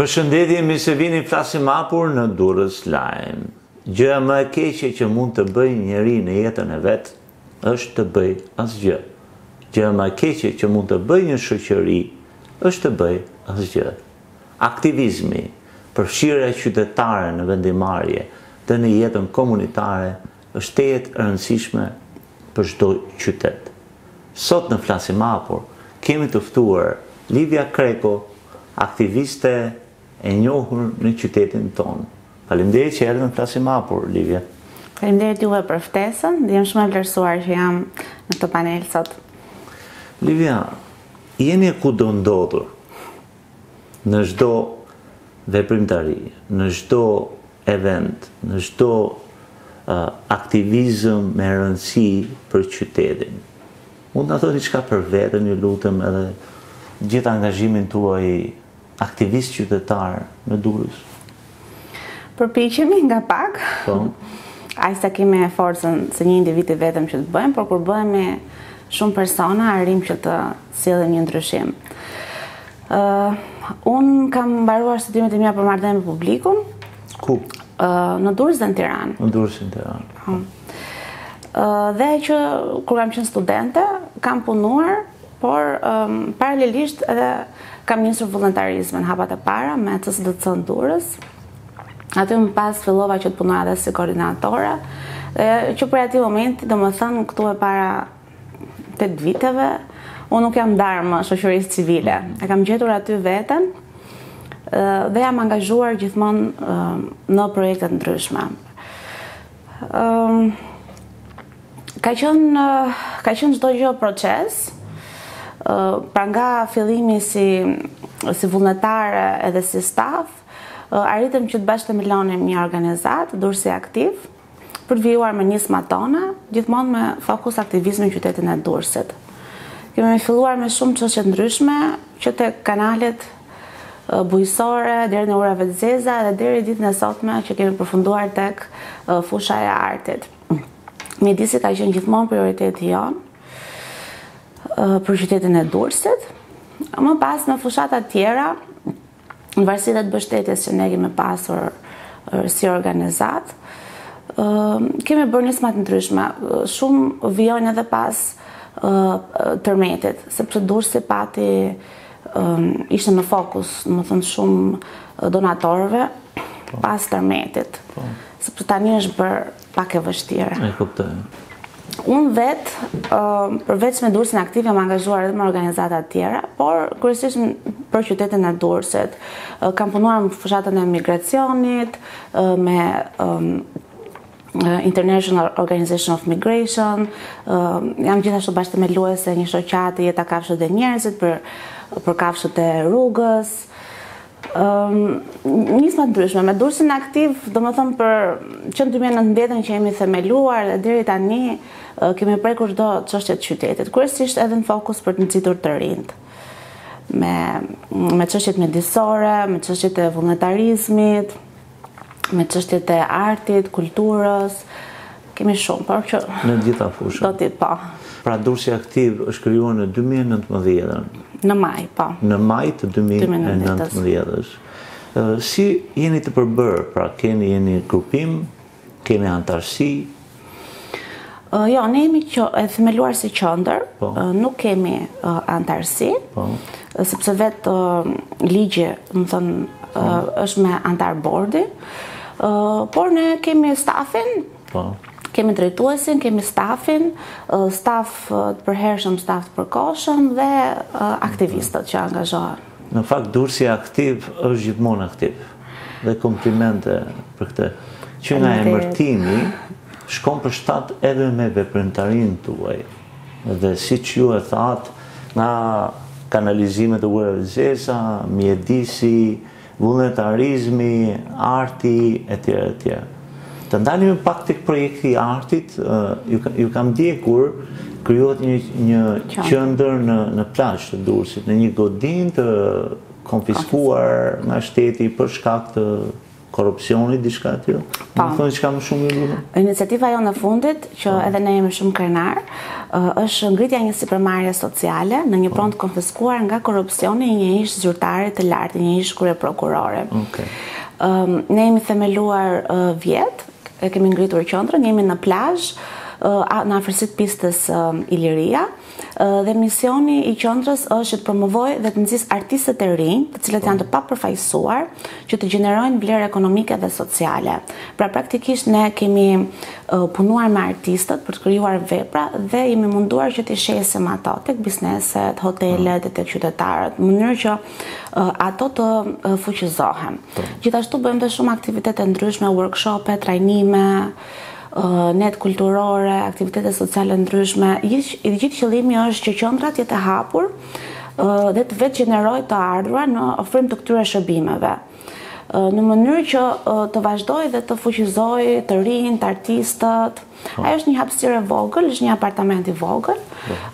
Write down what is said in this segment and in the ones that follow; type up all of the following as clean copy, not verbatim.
Përshëndetje, mirë se vini, flasim hapur në Durrës Lajm. Gjëja më e keqe që mund të bëjë njeri në jetën e vet është të bëj asgjë. Gjëja më e keqe që mund të bëjë një shoqëri është të bëj asgjë. Aktivizmi, përfshirja qytetare në vendimarrje dhe në jetën komunitare është tejet e rëndësishme për çdo qytet. Sot në flasim hapur kemi të ftuar Livia Kreko, aktiviste e njohur në qytetin tonë. Faleminderit që erdhën në flasim hapur, Livia. Faleminderit juve për ftesën, dhe jam shumë e vlerësuar që jam në këtë panel sot. Livia, jeni kudo ndodhur, në çdo veprimtari, në çdo event, në çdo aktivizëm me rëndësi për qytetin. Mund të na thoni diçka për veten, ju lutem, edhe gjithë angazhimin tuaj aktivist qytetar në Durrës? Përpiqemi nga pak. Po. Aq sa kemi forcën se një individ i vetëm që të bëjmë, por kur bëhemi shumë persona, arrim që të sillim një ndryshim. Unë kam mbaruar studimet e mia për marrëdhënie me publikun. Ku? Në Durrës dhe në Tiranë. Në Durrës dhe në Tiranë. Dhe që kur kam qenë studente, kam punuar, por paralelisht edhe kam nisur vullnetarizmin hapat e para me CSDC në Durrës. Aty më pas fillova që të punoja edhe si koordinatore, që për atij momenti, domethënë këtu e para 8 viteve, unë nuk jam ndarë më shoqërisë civile. E kam gjetur aty veten dhe jam angazhuar gjithmonë në projekte të ndryshme. Ka qenë çdo gjë proces. Pra nga fillimi si vullnetare edhe si staf, arritëm që të bashkëtemëlonim një organizat, Durrësi Aktiv, për të vijuar me nismat tona, gjithmonë me fokus aktivizmi në qytetin e Durrësit. Kemi filluar me shumë çështje ndryshme, që tek kanalet bujësore, deri në urave të zeza dhe deri ditën e sotme që kemi përfunduar tek fusha e artit. Mjedisi ka qenë gjithmonë prioriteti jonë për qytetin e Durrësit. Më pas në fushat të tjera, në varësi dhe të mbështetjes që ne kemi pasur si organizat, kemi bërë nisma të ndryshme. Shumë vijojnë edhe pas tërmetit, sepse Durrësi pati ishte në fokus, domethënë shumë donatorëve pas tërmetit. Sepse tani është bërë pak e vështirë. E kuptoj. Unë vetë, përveç me Durrësin Aktiv, jam angazhuar edhe me organizata tjera, por kryesisht për qytetin e Durrësit. Kam punuar në fushatën e migracionit, me International Organization of Migration, jam gjithashtu bashkëthemeluese një shoqati Jeta Kafshët dhe Njerëzit për kafshët e rrugës. Nisma të ndryshme me Durrësin Aktiv, domethënë për që në 2019 që jemi themeluar dhe deri tani kemi prekur çdo çështje të qytetit, kryesisht edhe në fokus për të nxitur të rinjt. Me çështjet mjedisore, me çështjet e vullnetarizmit, me çështjet e artit, kulturës, kemi shumë, por që në gjitha fushat. Do t'i po. Pra Durrësi Aktiv është krijuar në 2019. Në maj, po. Në maj të 2019. Si jeni të përbërë? Pra jeni grupim, keni antarësi? Jo, ne jemi e themeluar si qendër, nuk kemi antarësi, sepse vetë ligji, më thënë, është me antar bordi, por ne kemi stafin, kemi drejtuesin, kemi stafin, staf të përhershëm, staf të përkohshëm dhe aktivistët që angazhohen. Në fakt, Durrësi Aktiv është gjithmonë aktiv. Dhe komplimente për këtë. Që nga emërtimi, shkon për shtat edhe me veprimtarinë tuaj. Dhe si që ju e thatë, nga kanalizimet e urave të zeza, mjedisi, vullnetarizmi, arti, etj. etj. Të ndalim pak tek projekti i artit, ju kam ndjekur, krijohet një qendër në plazh të Durrësit, në një godinë të konfiskuar nga shteti për shkak të korrupsioni, diçka aty? Më thonë diçka më shumë mirë? Iniciativa jonë në fundit, që edhe ne jemi shumë krenar, është ngritja një sipërmarrje sociale në një pronë të konfiskuar nga korrupsioni një ish zyrtare të lartë, një ish kryeprokurore. Ne jemi themeluar vjet, kemi ngritur qendrën, jemi në plazh, në afërsitë pistës Iliria, dhe misioni i qendrës është të promovojë dhe të nxjisë artistët e rinj, të cilët janë të papërfaqësuar, që të gjenerojnë vlerë ekonomike dhe sociale. Pra praktikisht ne kemi punuar me artistët për të krijuar vepra dhe jemi munduar që të shesim ato tek bizneset, hotelet dhe tek qytetarët, në mënyrë që ato të fuqizohen. Gjithashtu bëjmë dhe shumë aktivitete ndryshme, workshope, trajnime, net kulturore, aktivitete sociale ndryshme. Gjithë qëllimi është që qendra të jetë e hapur dhe të vetë gjenerojë të ardhura në ofrim të këtyre shërbimeve, në mënyrë që të vazhdojë dhe të fuqizojë të rinj, të artistët. Ajo është një hapësirë e vogël, është një apartament i vogël,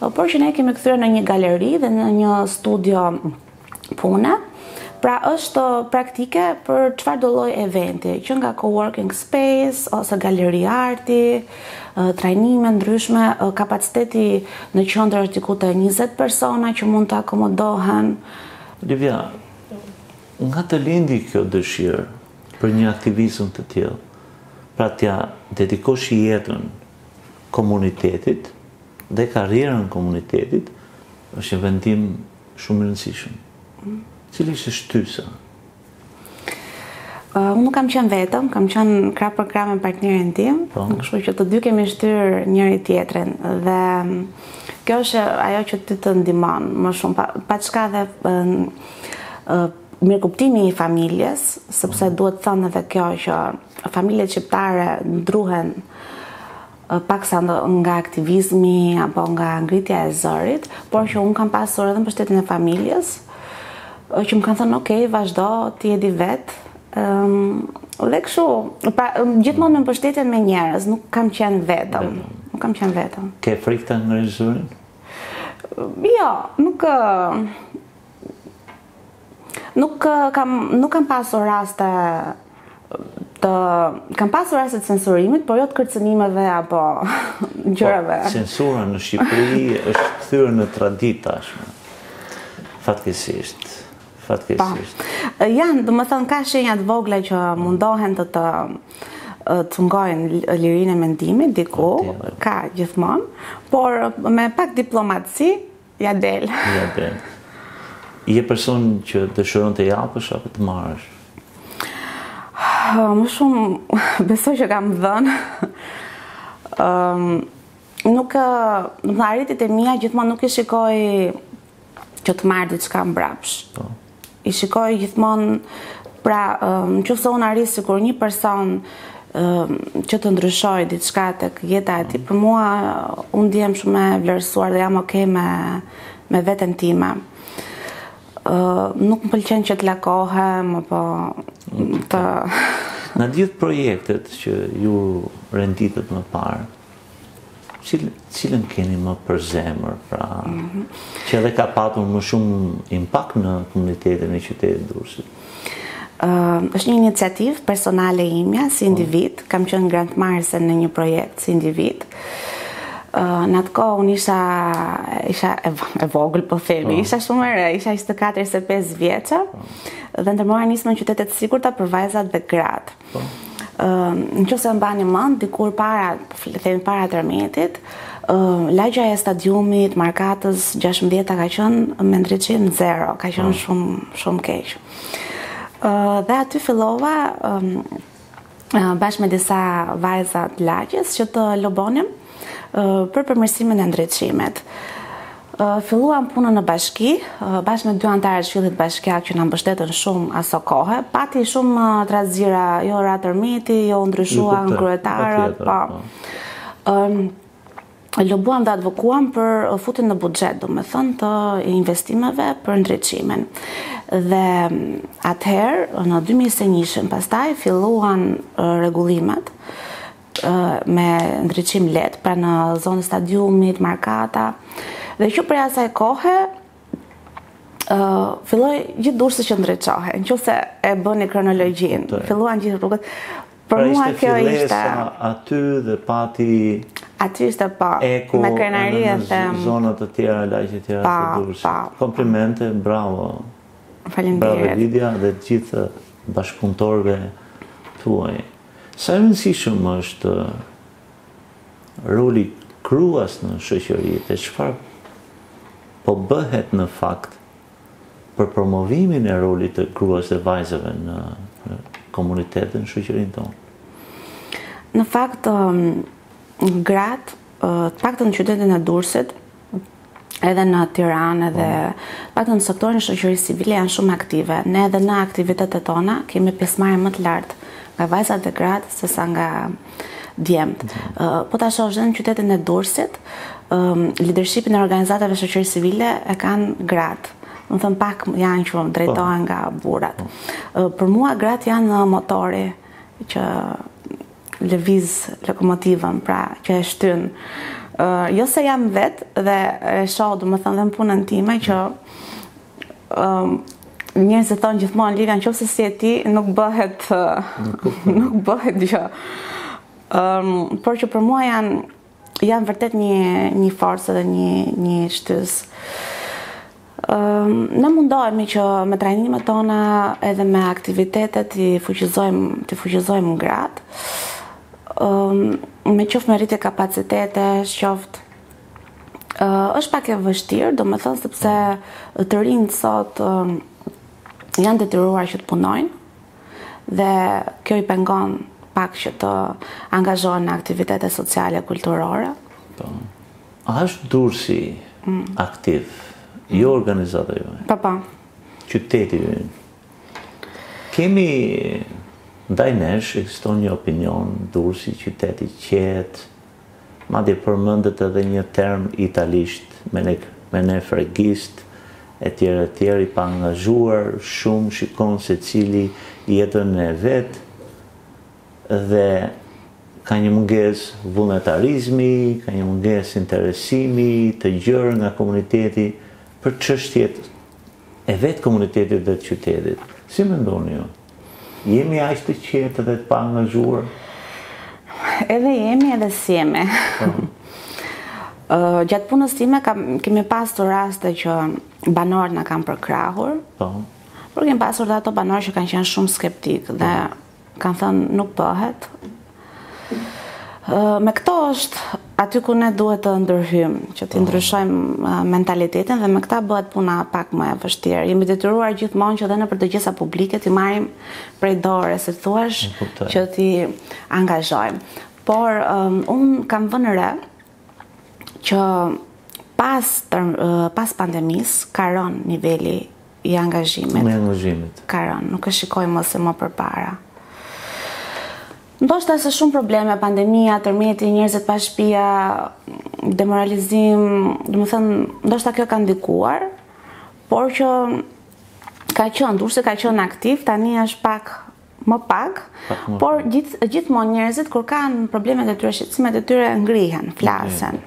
por që ne kemi kthyer në një galeri dhe në një studio pune. Pra është praktike për çfarë do lloj eventi, që nga coworking space ose galeri arti, trajnime ndryshme, kapaciteti në qendër është diku te 20 persona që mund të akomodohen. Livia, nga të lindi kjo dëshirë për një aktivizëm të tillë, pra t'ja dedikosh jetën komunitetit dhe karrierën komunitetit, është një vendim shumë i rëndësishëm. Cili ishte shtysa? Unë nuk kam qenë vetëm, kam qenë krah për krah me partnerin tim, kështu që të dy kemi shtyr njëri tjetrin dhe kjo është ajo që ty të ndihmon më shumë, pa çka dhe mirëkuptimi i familjes, sepse duhet thënë edhe kjo që familjet shqiptare ndruhen paksa nga aktivizmi apo nga ngritja e zërit, por që unë kam pasur edhe mbështetjen e familjes, që më kanë thënë, ok, vazhdo, ti je di vetë. Dhe kështu, gjithmonë me mbështetjen me njerëz, nuk kam qenë vetëm. Nuk kam qenë vetëm. Ke frikë të ngresh zërin? Jo, nuk kam pasur raste kam pasur raste të censurimit, por jo të kërcënimeve apo gjërave. Censura në Shqipëri është kthyer në traditë tashmë. Fatkesisht. Janë, domethënë ka shenja të vogla që mundohen të ngojnë lirinë e mendimit diku, ka gjithmonë, por me pak diplomaci ja del. Je person që dëshiron të japësh apo të marrësh? Më shumë besoj që kam dhënë. Nuk arritit e mia gjithmonë nuk i shikoj që të marrë diçka mbrapsh. I shikoj gjithmonë, pra, nëse unë arris sikur një person që të ndryshoj diçka tek jeta e tij, për mua unë ndihem shumë e vlerësuar dhe jam okay me veten time. Nuk më pëlqen që të lakohem apo të Në gjithë projektet që ju renditët më parë, cilën keni më për zemër, pra, që edhe ka patur më shumë impakt në komunitetin e qytetit Durrësit? Është një iniciativë personale imja si individ, kam qenë grantmarrëse në një projekt si individ. Në atë kohë unë isha e vogël, po themi, isha shumë e re, isha 24-25 vjeçë, dhe ndërmora nisëm në qytetet e sigurta për vajzat dhe gratë. Nëse mbani mend, dikur para 13-metit, lagja e stadiumit Markatës 16 ka qenë me ndriçim 0, ka qenë shumë keq. Dhe aty fillova bashkë me disa vajza të lagjes që të lobonim për përmirësimin e ndriçimit. Filluam punën në bashki, bashkë me 2 anëtarë të Këshillit Bashkiak që na mbështetën shumë aso kohë. Pati shumë trazira, jo ra tërmeti, jo ndryshua në kryetarët, po. Lobuam dhe advokuam për futjen në buxhet, domethënë të investimeve për ndriçimin. Dhe atëherë në 2021 pastaj filluan rregullimet me ndriçim lehtë, pra në zonën e stadiumit, Markata. Dhe që për asaj kohe filloi gjithë Durrësi që ndriçohej, nëse e bëni kronologjinë, filluan gjithë rrugët. Për mua kjo ishte aty dhe pati aty ishte eko me krenarinë në zonat të tjera, lagje të tjera të Durrësit. Komplimente, bravo. Faleminderit. Bravo Lidia dhe të gjithë bashkëpunëtorëve tuaj. Sa rëndësishëm është roli gruas në shoqëri dhe çfarë po bëhet në fakt për promovimin e rolit të gruas dhe vajzave në komunitetin, në shoqërinë tonë? Në fakt, gratë, të paktën në qytetin e Durrësit, edhe në Tiranë, edhe paktën në sektorin e shoqërisë civile janë shumë aktive. Ne edhe në aktivitetet tona kemi pjesëmarrje më të lartë nga vajzat dhe gratë sesa nga djemt. Po ta shohësh në qytetin e Durrësit, leadershipin e organizatave shoqërisë civile e kanë gratë. Më thënë pak janë që drejtohen nga burrat. Për mua gratë janë motori që lëviz lokomotivën, pra që e shtyn. Jo se jam vetë dhe e shoh, domethënë dhe në punën time që njerëzit thonë gjithmonë Livia, nëse si e ti nuk bëhet nuk bëhet gjë. Por që për mua janë vërtet një forcë dhe një shtys. Ne mundohemi që me trajnimet tona edhe me aktivitetet të fuqizojmë gratë. Me qoftë me rritje kapacitetesh, qoftë është pak e vështirë, domethënë sepse të rinjt sot janë detyruar që të punojnë dhe kjo i pengon pak që të angazhohen në aktivitete sociale, kulturore. A është Durrësi aktiv? Jo organizata jo. Pa. Qyteti ju. Kemi ndaj nesh, ekziston një opinion, Durrësi qyteti qetë, madje përmendet edhe një term italisht, me ne fregist, e tjerë i pa angazhuar, shumë shikon se cili jetën e vetë, dhe ka një munges vullnetarizmi, ka një munges interesimi të gjerë nga komuniteti për çështjet e vetë komunitetit dhe të qytetit. Si mendoni ju? Jemi aq të qetë dhe të pa angazhuar? Edhe jemi edhe si jemi. Gjatë punës time kemi pasur raste që banorët na kanë përkrahur. Por kemi pasur dhe ato banorë që kanë qenë shumë skeptik dhe kanë thënë nuk bëhet. Me këto është aty ku ne duhet të ndërhyjmë, që të ndryshojmë mentalitetin dhe me këta bëhet puna pak më e vështirë. Jemi detyruar gjithmonë që dhe në për dëgjesa publike t'i marrim prej dore, se thuash që t'i angazhojmë. Por unë kam vënë re që pas pandemisë ka rënë niveli i angazhimit. Ka rënë, nuk e shikoj më se më përpara. Ndoshta se shumë probleme, pandemia, tërmeti, njerëzit pa shtëpia, demoralizim, domethënë ndoshta kjo ka ndikuar, por që Durrësi ka qenë aktiv, tani është pak më pak, por gjithmonë njerëzit kur kanë problemet e tyre, shqetësimet e tyre ngrihen, flasen.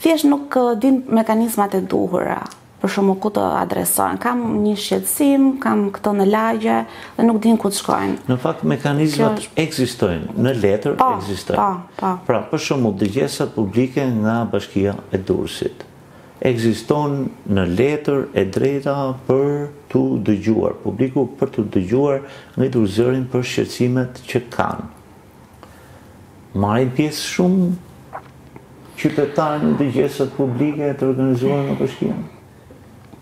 Thjesht nuk din mekanizmat e duhura. Për shumë ku të adresojnë. Kam një shqetësim, kam këto në lagje dhe nuk din ku të shkojnë. Në fakt, mekanizmat ekzistojnë, në letër ekzistojnë. Pra, për shumë dëgjesat publike nga Bashkia e Durrësit. Ekziston në letër e drejta për të dëgjuar. Publiku për të dëgjuar ngritur zërin për shqetësimet që kanë. Marrin pjesë shumë qytetarë në dëgjesat publike të organizuar në Bashkinë.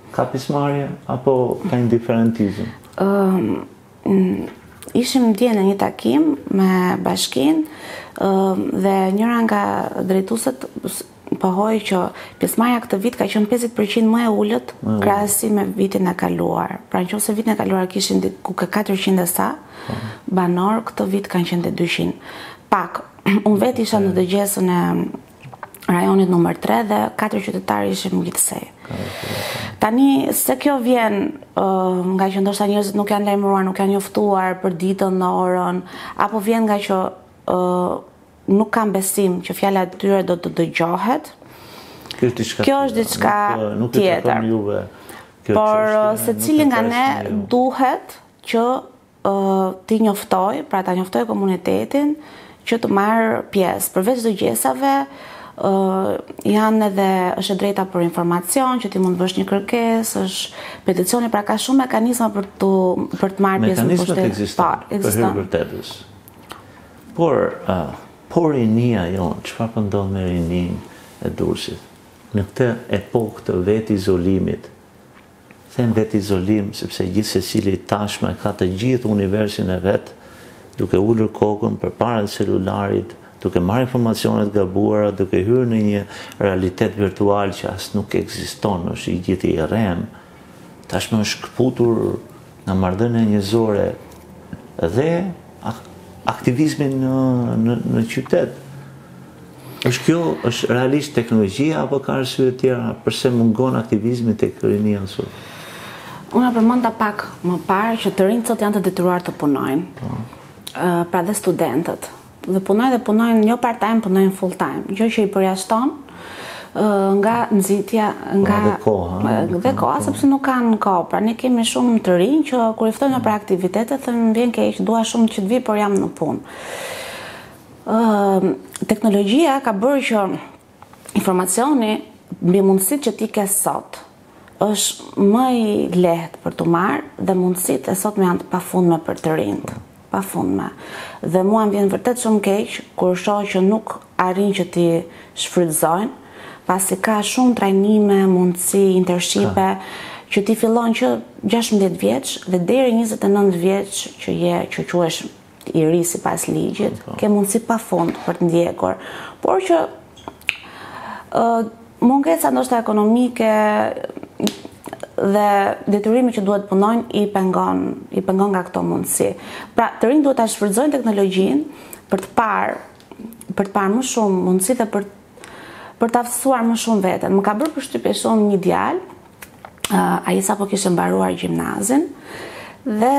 Ka pjesëmarrje apo ka indiferentizëm? Ishim dje në një takim me Bashkinë dhe njëra nga drejtueset pohoi që pjesëmarrja këtë vit ka qenë 50% më e ulët krahasim me vitin e kaluar. Pra nëse vitin e kaluar kishin ku ka 400 e sa banor, këtë vit kanë qenë 200. Pak, unë vetë isha në dëgjesën e rajonit numër 3 dhe 4 qytetarë ishim ngjitzej. Tani, se kjo vjen nga që ndoshta njerëzit nuk janë lajmëruar, nuk janë njoftuar për ditën, në orën, apo vjen nga që nuk kanë besim që fjala e tyre do të dëgjohet, kjo është diçka tjetër. por secili nga ne duhet që ti njoftoj, pra ta njoftoj komunitetin që të marrë pjesë. Përveç dëgjesave, është e drejta për informacion, që ti mund të bësh një kërkesë, është peticioni, pra ka shumë mekanizma për të marrë pjesë në pushtet. Mekanizmat ekziston, për hir vërtetës. Por rinia jonë, çfarë po ndodh me rinin e Durrësit? Në këtë epokë të vetë izolimit, them vetë izolim, sepse gjithë secili tashmë ka të gjithë universin e vet, duke ulur kokën përpara celularit, duke marrë informacionet gabuara, duke hyrë në një realitet virtual që as nuk ekziston, është i gjithë i rrem, tashmë është kputur nga marrëdhënia njerëzore dhe aktivizmin në qytet. Është realisht teknologjia apo ka arsye tjera përse mungon aktivizmi tek rinia sot? Unë përmenda pak më parë që të rinjtë sot janë të detyruar të punojnë. Pra dhe studentët. Dhe punojnë jo part-time, punojnë full-time. Gjë që i përjashton nga nxitja, dhe koha, sepse nuk kanë kohë. Pra ne kemi shumë të rinj që kur i ftojnë për aktivitete, thënë vjen keq, dua shumë që të vi, por jam në punë. Teknologjia ka bërë që informacioni mbi mundësitë që ti ke sot është më i lehtë për të marrë dhe mundësitë e sotme janë të pafundme për të rinjt. Pafundme. Dhe mua më vjen vërtet shumë keq kur shoh që nuk arrin që ti shfrytëzojnë, pasi ka shumë trajnime, mundësi, internshipe, që ti fillon që 16 vjeç dhe deri 29 vjeç që quhesh i ri sipas ligjit, ke mundësi pafund për të ndjekur. Por që mungesa ndoshta ekonomike dhe detyrimi që duhet punojnë i pengon nga këto mundësi. Pra, të rinjtë duhet ta shfrytëzojnë teknologjinë për të parë më shumë mundësi dhe për të aftësuar më shumë veten. Më ka bërë përshtypje shumë një djalë, ai sapo kishte mbaruar gjimnazin dhe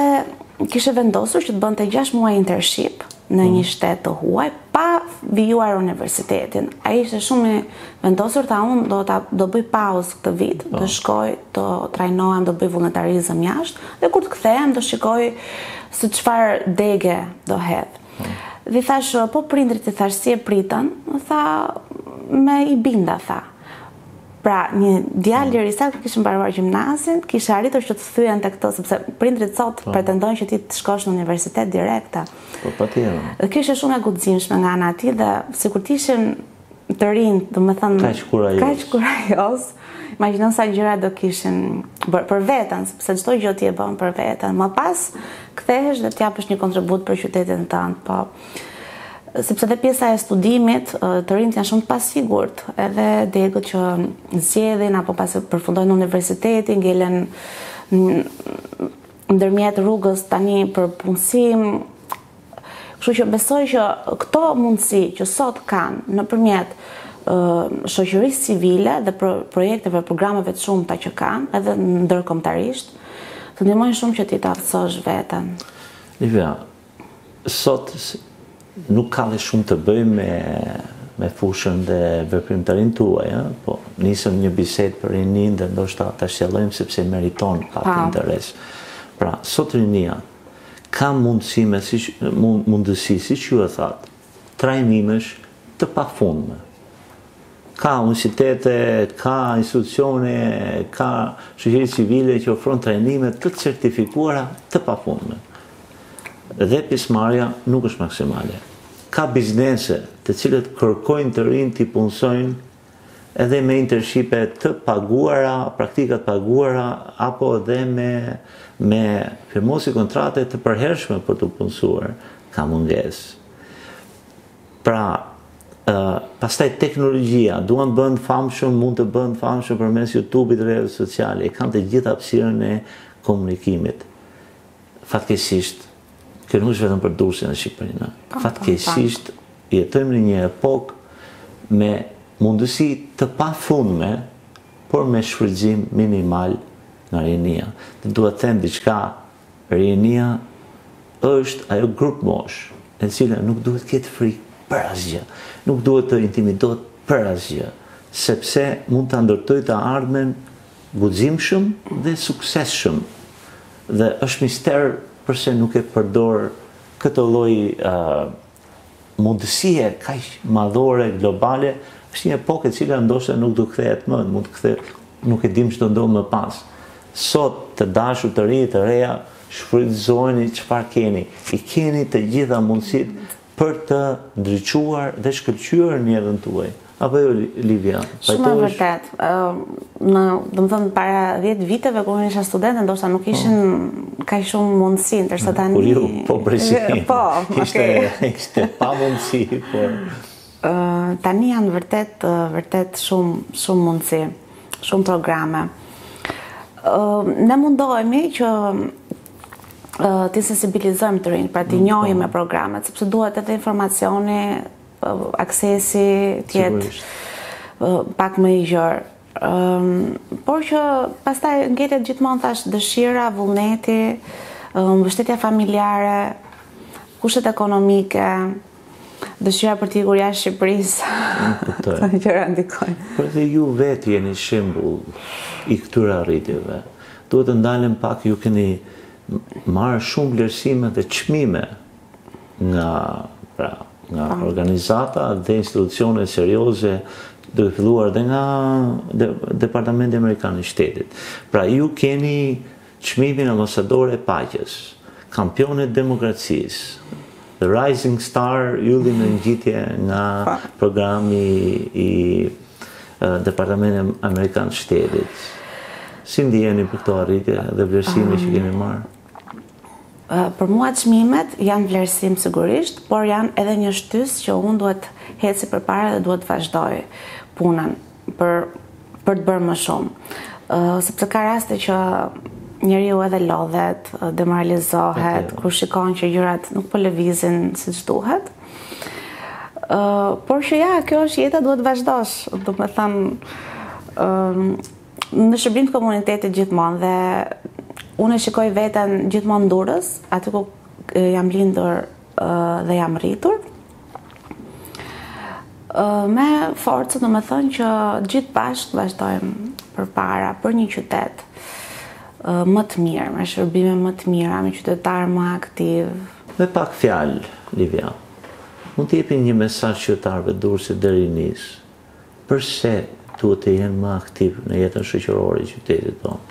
kishte vendosur që të bënte 6 muaj internship në një shtet të huaj pa vijuar universitetin. Ai ishte shumë i vendosur, tha unë do bëj pauzë këtë vit, do shkoj, do trajnohem, do bëj vullnetarizëm jashtë dhe kur të kthehem do shikoj se çfarë dege do hedh. Dhe thash, po prindrit i thash si e pritën, tha me i binda, tha. Pra, një djalë i ri sa kishte mbaruar gjimnazin, kishte arritur që të thyen tek këto, sepse prindrit sot pretendojnë që ti të shkosh në universitet direkte. Po patjetër. Dhe kishte shumë e guximshme nga ana e tij dhe sikur të ishin të rinj, domethënë kaq kurajos. Imagjino sa gjëra do kishin bërë për veten, sepse çdo gjë ti e bën për veten. Më pas kthehesh dhe t'japësh një kontribut për qytetin tënd, po. Sepse dhe pjesa e studimit, të rinjt janë shumë të pasigurt, edhe degët që zgjedhin apo pasi përfundojnë në universitetin, ngelen ndërmjet rrugës tani për punësim. Kështu që besoj që këto mundësi që sot kanë nëpërmjet shoqërisë civile dhe projekteve, programeve të shumta që kanë, edhe ndërkombëtarisht, të ndihmojnë shumë që ti të aftësosh veten. Livia, sot nuk ka dhe shumë të bëj me fushën dhe veprimtarinë tuaj, po nisëm një bisedë për rinin dhe ndoshta ta shqellojmë sepse meriton pak interes. Pra, sot rinia ka mundësi, siç ju e thatë, trajnimesh të pafundme. Ka universitete, ka institucione, ka shoqëri civile që ofron trajnime të certifikuara të pafundme. Dhe pjesëmarrja nuk është maksimale. Ka biznese të cilët kërkojnë të rinj të punësojnë edhe me internshipe të paguara, praktika të paguara, apo edhe me firmosi kontrate të përhershme për të punësuar. Ka mungesë. Pra, pastaj teknologjia, duan bënd famshëm, mund të bënd famshëm përmes YouTube-it dhe rrjeteve sociale, kanë të gjitha hapësirën e komunikimit. Fatkeqësisht, kjo nuk është vetëm për Durrësin dhe Shqipërinë. Fatkeqësisht jetojmë në një epokë me mundësi të pafundme, por me shfrytëzim minimal nga rinia. Dhe duhet të them diçka, rinia është ajo grup mosh, e cila nuk duhet të ketë frikë për asgjë, nuk duhet të intimidohet për asgjë, sepse mund ta ndërtojë të ardhmen guximshëm dhe suksesshëm. Dhe është mister përse nuk e përdor këtë lloj mundësie kaq madhore globale. Është një epokë e cila ndoshta nuk do kthehet më, mund të kthehet, nuk e dim ç'do ndodh më pas. Sot të dashur të rinj të reja, shfrytëzojeni çfarë keni. I keni të gjitha mundësitë për të ndriçuar dhe shkëlqyer në jetën tuaj. Apo jo, Livia? Shumë e vërtet. Domethënë para 10 viteve kur unë isha studente, ndoshta nuk ishin kaq shumë mundësi, ndërsa tani kur ju po presim. Po, ishte pa mundësi, por tani janë vërtet shumë mundësi, shumë programe. Ne mundohemi që t'i sensibilizojmë të rinj, pra t'i njohim me programet, sepse duhet edhe informacioni, aksesi tjetë pak më i gjerë. Por që pastaj ngjelet gjithmonë thash dëshira, vullneti, mbështetja familjare, kushtet ekonomike, dëshira për t'i ikur jashtë Shqipërisë. Këto gjëra ndikojnë. Por edhe ju vetë jeni shembull i këtyre arritjeve. Duhet të ndalem pak, ju keni marrë shumë vlerësime dhe çmime nga organizata dhe institucione serioze, duke filluar dhe nga Departamenti Amerikan i Shtetit. Pra ju keni çmimin ambasadore e paqes, kampione të demokracisë, The Rising Star, ylli në ngjitje nga programi i Departamentit Amerikan të Shtetit. Si ndjeni për këto arritje dhe vlerësime që keni marrë? Për mua çmimet janë vlerësim sigurisht, por janë edhe një shtys që unë duhet heci përpara dhe duhet vazhdoj punën për të bërë më shumë. Sepse ka raste që njeriu edhe lodhet, demoralizohet, kur shikon që gjërat nuk po lëvizin siç duhet. Por që kjo është jeta, duhet vazhdosh. Do të thënë në shërbim të komunitetit gjithmonë dhe unë e shikoj veten gjithmonë Durrës, aty ku jam lindur dhe jam rritur. Me forcë, do të thënë që gjithë bashkë vazhdojmë përpara për një qytet më të mirë, me shërbime më të mira, me qytetarë më aktiv. Me pak fjalë, Livia, mund të jepni një mesazh qytetarëve Durrësit deri nis, përse duhet të jenë më aktiv në jetën shoqërore e qytetit tonë?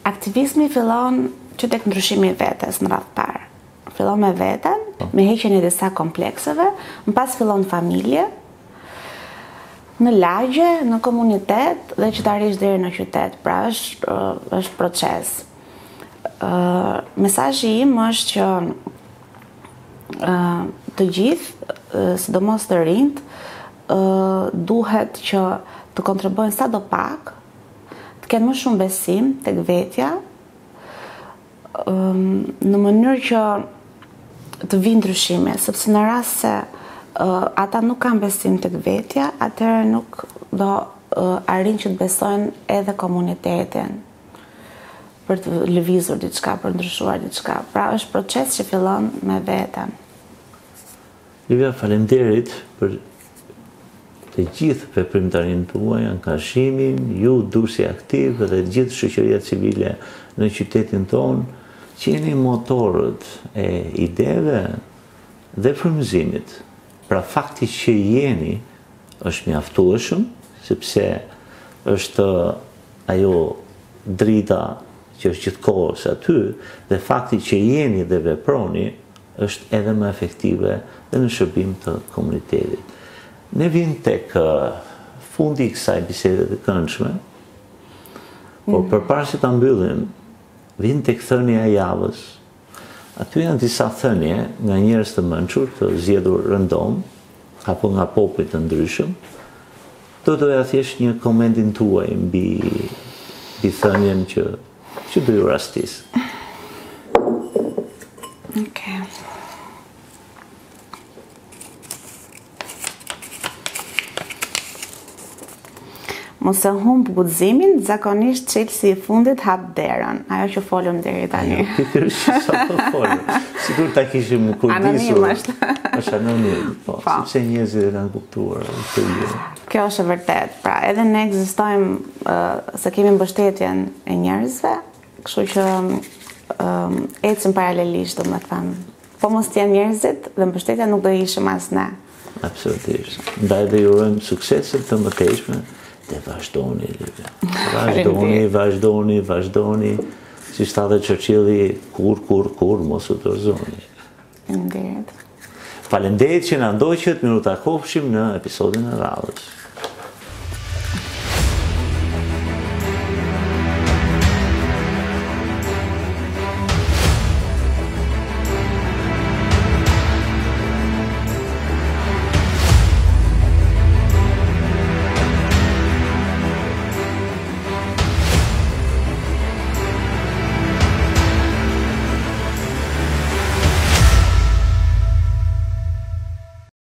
Aktivizmi fillon që tek ndryshimi i vetes në radhë parë. Fillon me veten, me heqjen e disa komplekseve, më pas fillon familje, në lagje, në komunitet dhe qytetarisht deri në qytet. Pra është proces. Mesazhi im është që të gjithë, sidomos të rinjt, duhet që të kontribuojnë sado pak, të kenë më shumë besim tek vetja, në mënyrë që të vinë ndryshime, sepse në rast se ata nuk kanë besim tek vetja, atëherë nuk do arrin që të besojnë edhe komunitetin për të lëvizur diçka, për të ndryshuar diçka. Pra është proces që fillon me veten. Livia, faleminderit për të gjithë veprimtarinë tuaj, angazhimin, ju Durrësi aktiv dhe gjithë shoqëria civile në qytetin tonë, që jeni motorët e ideve dhe frymëzimit. Pra fakti që jeni është mjaftueshëm, sepse është ajo drita që është gjithkohës aty, dhe fakti që jeni dhe veproni është edhe më efektive dhe në shërbim të komunitetit. Ne vim tek fundi i kësaj bisede të këndshme, por përpara se ta mbyllim, vim tek thënia e javës. Aty janë disa thënie nga njerëz të mençur, të zgjedhur rëndom, apo nga popujt të ndryshëm. Doja thjesht një komentin tuaj mbi thënien që do ju rastis. Okay. Mos e humb guximin, zakonisht çelësi i fundit hap derën. Ajo që folëm deri tani. Pikërisht sa po folëm. Sigur ta kishim kujdesur. Anonim është. është anonim, po, sepse njerëzit e kanë kuptuar të ju. Kjo është e vërtet. Pra, edhe ne ekzistojmë se kemi mbështetjen e njerëzve, kështu që ecim paralelisht, domethënë. Po mos të jenë njerëzit dhe mbështetja nuk do ishim as ne. Absolutisht. Ndaj dhe ju urojmë sukseset të mëtejshme dhe vazhdoni. Vazhdoni. Si shtatë Churchilli, kur, mos u dorëzoni. Faleminderit. Faleminderit që na ndoqët, miru ta kopshim në episodin e radhës.